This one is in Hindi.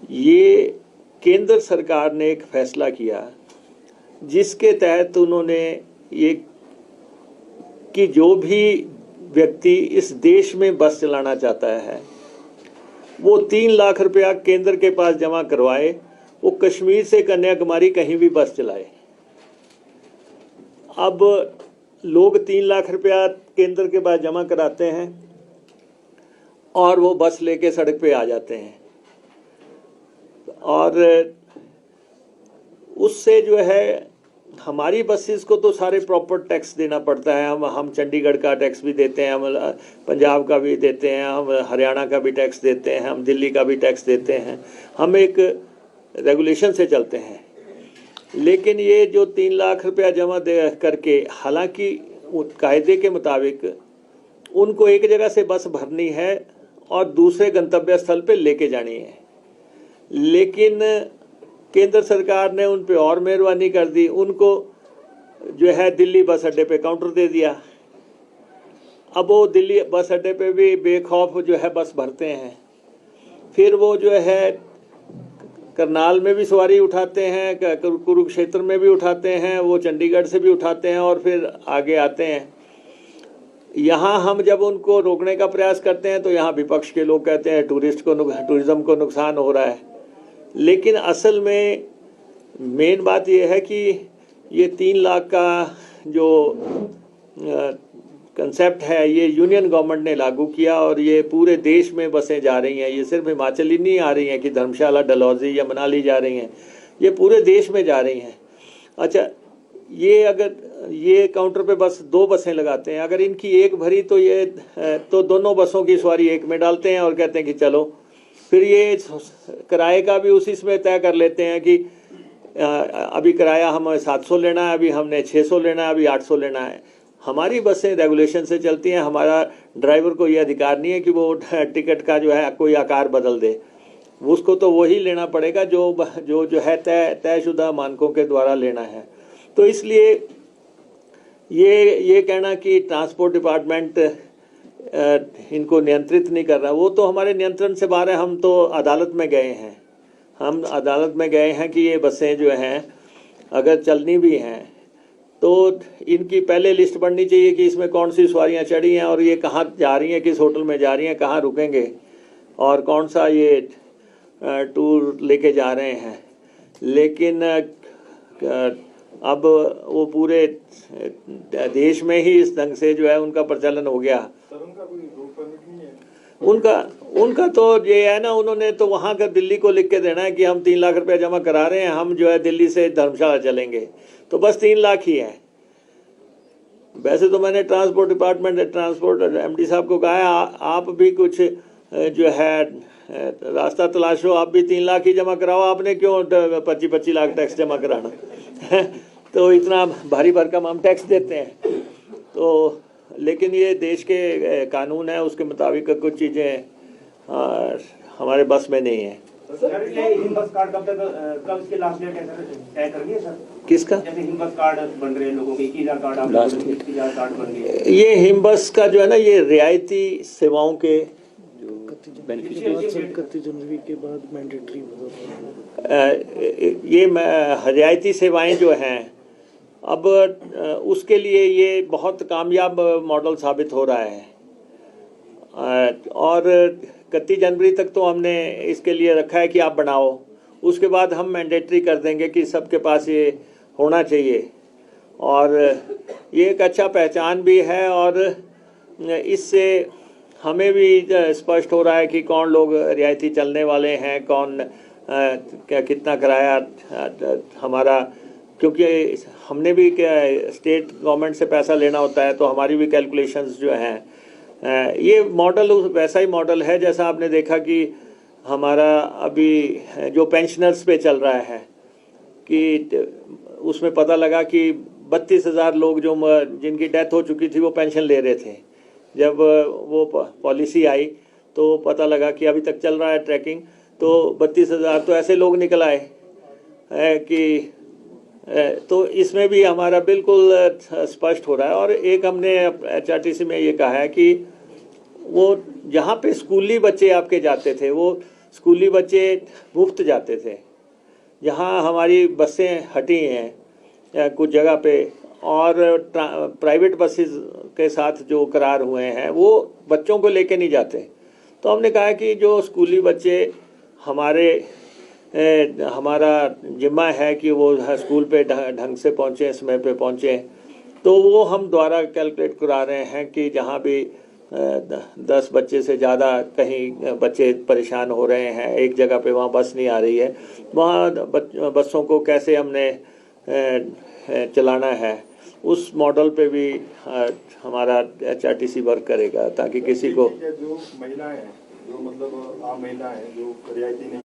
ये केंद्र सरकार ने एक फैसला किया जिसके तहत उन्होंने ये कि जो भी व्यक्ति इस देश में बस चलाना चाहता है वो 3 लाख रुपया केंद्र के पास जमा करवाए, वो कश्मीर से कन्याकुमारी कहीं भी बस चलाए। अब लोग 3 लाख रुपया केंद्र के पास जमा कराते हैं और वो बस लेके सड़क पे आ जाते हैं, और उससे जो है हमारी बसेस को तो सारे प्रॉपर टैक्स देना पड़ता है। हम चंडीगढ़ का टैक्स भी देते हैं, हम पंजाब का भी देते हैं, हम हरियाणा का भी टैक्स देते हैं, हम दिल्ली का भी टैक्स देते हैं। हम एक रेगुलेशन से चलते हैं। लेकिन ये जो 3 लाख रुपया जमा दे करके, हालांकि कायदे के मुताबिक उनको एक जगह से बस भरनी है और दूसरे गंतव्य स्थल पे लेके जानी है, लेकिन केंद्र सरकार ने उन पे और मेहरबानी कर दी। उनको जो है दिल्ली बस अड्डे पे काउंटर दे दिया। अब वो दिल्ली बस अड्डे पे भी बेखौफ जो है बस भरते हैं। फिर वो जो है करनाल में भी सवारी उठाते हैं, कुरुक्षेत्र में भी उठाते हैं, वो चंडीगढ़ से भी उठाते हैं और फिर आगे आते हैं। यहाँ हम जब उनको रोकने का प्रयास करते हैं तो यहाँ विपक्ष के लोग कहते हैं टूरिज्म को नुकसान हो रहा है। लेकिन असल में मेन बात यह है कि ये 3 लाख का जो कंसेप्ट है ये यूनियन गवर्नमेंट ने लागू किया और ये पूरे देश में बसें जा रही हैं। ये सिर्फ हिमाचल ही नहीं आ रही हैं कि धर्मशाला, डलहौजी या मनाली जा रही हैं, ये पूरे देश में जा रही हैं। अच्छा, ये अगर ये काउंटर पे बस 2 बसें लगाते हैं, अगर इनकी एक भरी तो ये तो दोनों बसों की सवारी एक में डालते हैं और कहते हैं कि चलो। फिर ये किराए का भी उसी में तय कर लेते हैं कि अभी किराया हमें 700 लेना है, अभी हमने 600 लेना है, अभी 800 लेना है। हमारी बसें रेगुलेशन से चलती हैं। हमारा ड्राइवर को ये अधिकार नहीं है कि वो टिकट का जो है कोई आकार बदल दे। उसको तो वही लेना पड़ेगा जो है तयशुदा मानकों के द्वारा लेना है। तो इसलिए ये कहना कि ट्रांसपोर्ट डिपार्टमेंट इनको नियंत्रित नहीं कर रहा, वो तो हमारे नियंत्रण से बाहर है। हम तो अदालत में गए हैं, हम अदालत में गए हैं कि ये बसें जो हैं अगर चलनी भी हैं तो इनकी पहले लिस्ट बननी चाहिए कि इसमें कौन सी सवारियां चढ़ी हैं और ये कहाँ जा रही हैं, किस होटल में जा रही हैं, कहाँ रुकेंगे और कौन सा ये टूर लेके जा रहे हैं। लेकिन अब वो पूरे देश में ही इस ढंग से जो है उनका प्रचलन हो गया। उनका कोई रोक परमिट नहीं है। उनका तो ये है ना, उन्होंने तो वहाँ का दिल्ली को लिख के देना है कि हम 3 लाख रुपया जमा करा रहे हैं, हम जो है दिल्ली से धर्मशाला चलेंगे, तो बस 3 लाख ही है। वैसे तो मैंने ट्रांसपोर्ट एमडी साहब को कहा है आप भी कुछ जो है रास्ता तलाशो, आप भी 3 लाख ही जमा कराओ, आपने क्यों 25-25 लाख टैक्स जमा कराना तो इतना भारी भरकम हम टैक्स देते हैं। तो लेकिन ये देश के कानून है, उसके मुताबिक कुछ चीज़ें हमारे बस में नहीं है। सर, हिम बस कार्ड कब इसके लास्ट डेट तय कर दिए सर? किसका? जैसे हिम बस कार्ड बन रहे हैं लोगों के 21,000 कार्ड, आप 21,000 कार्ड बन गए। ये हिम बस का जो है ना, ये रियायती सेवाओं के 31 जनवरी के बाद मैंडेटरी ये रियायती सेवाएं जो हैं अब उसके लिए ये बहुत कामयाब मॉडल साबित हो रहा है। और 31 जनवरी तक तो हमने इसके लिए रखा है कि आप बनाओ, उसके बाद हम मैंडेटरी कर देंगे कि सबके पास ये होना चाहिए। और ये एक अच्छा पहचान भी है और इससे हमें भी स्पष्ट हो रहा है कि कौन लोग रियायती चलने वाले हैं, कौन कितना किराया हमारा, क्योंकि हमने भी स्टेट गवर्नमेंट से पैसा लेना होता है तो हमारी भी कैलकुलेशंस जो हैं। ये मॉडल वैसा ही मॉडल है जैसा आपने देखा कि हमारा अभी जो पेंशनर्स पे चल रहा है कि उसमें पता लगा कि 32,000 लोग जो जिनकी डेथ हो चुकी थी वो पेंशन ले रहे थे। जब वो पॉलिसी आई तो पता लगा कि अभी तक चल रहा है ट्रैकिंग, तो 32,000 तो ऐसे लोग निकल आए कि तो इसमें भी हमारा बिल्कुल स्पष्ट हो रहा है। और एक हमने HRTC में ये कहा है कि वो जहाँ पे स्कूली बच्चे आपके जाते थे वो स्कूली बच्चे मुफ्त जाते थे। जहाँ हमारी बसें हटी हैं कुछ जगह पे और प्राइवेट बसेस के साथ जो करार हुए हैं वो बच्चों को लेके नहीं जाते। तो हमने कहा कि जो स्कूली बच्चे हमारा जिम्मा है कि वो स्कूल पे ढंग से पहुँचे, समय पे पहुँचे, तो वो हम द्वारा कैलकुलेट करा रहे हैं कि जहाँ भी 10 बच्चे से ज़्यादा कहीं बच्चे परेशान हो रहे हैं एक जगह पे, वहाँ बस नहीं आ रही है, वहाँ बसों को कैसे हमने चलाना है, उस मॉडल पे भी हमारा HRTC वर्क करेगा ताकि किसी को जो महिलाएं हैं, जो मतलब आम महिला है जो रियायती नहीं